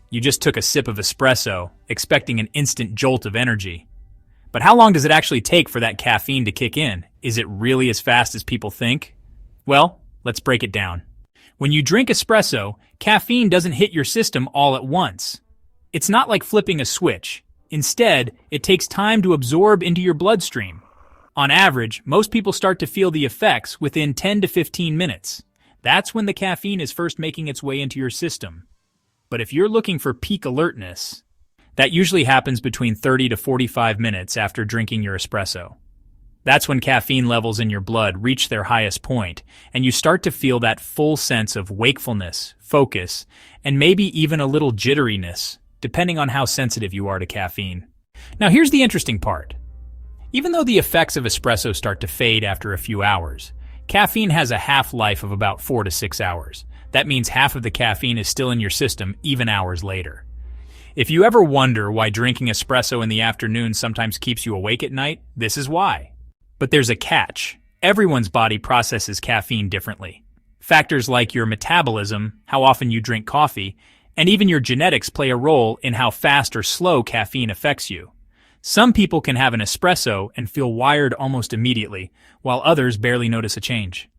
You just took a sip of espresso, expecting an instant jolt of energy. But how long does it actually take for that caffeine to kick in? Is it really as fast as people think? Well, let's break it down. When you drink espresso, caffeine doesn't hit your system all at once. It's not like flipping a switch. Instead, it takes time to absorb into your bloodstream. On average, most people start to feel the effects within 10 to 15 minutes. That's when the caffeine is first making its way into your system. But if you're looking for peak alertness, that usually happens between 30 to 45 minutes after drinking your espresso. That's when caffeine levels in your blood reach their highest point, and you start to feel that full sense of wakefulness, focus, and maybe even a little jitteriness, depending on how sensitive you are to caffeine. Now here's the interesting part. Even though the effects of espresso start to fade after a few hours, caffeine has a half-life of about 4 to 6 hours. That means half of the caffeine is still in your system even hours later. If you ever wonder why drinking espresso in the afternoon sometimes keeps you awake at night, this is why. But there's a catch. Everyone's body processes caffeine differently. Factors like your metabolism, how often you drink coffee, and even your genetics play a role in how fast or slow caffeine affects you. Some people can have an espresso and feel wired almost immediately, while others barely notice a change.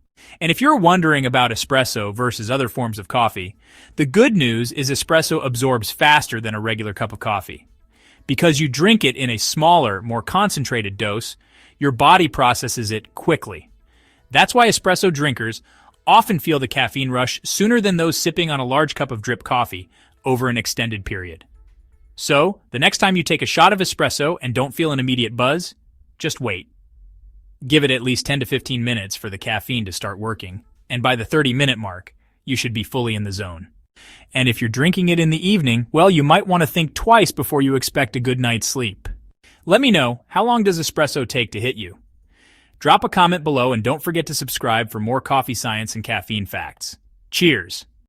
And if you're wondering about espresso versus other forms of coffee, the good news is espresso absorbs faster than a regular cup of coffee. Because you drink it in a smaller, more concentrated dose, your body processes it quickly. That's why espresso drinkers often feel the caffeine rush sooner than those sipping on a large cup of drip coffee over an extended period. So, the next time you take a shot of espresso and don't feel an immediate buzz, just wait. Give it at least 10 to 15 minutes for the caffeine to start working, and by the 30-minute mark, you should be fully in the zone. And if you're drinking it in the evening, well, you might want to think twice before you expect a good night's sleep. Let me know, how long does espresso take to hit you? Drop a comment below and don't forget to subscribe for more coffee science and caffeine facts. Cheers!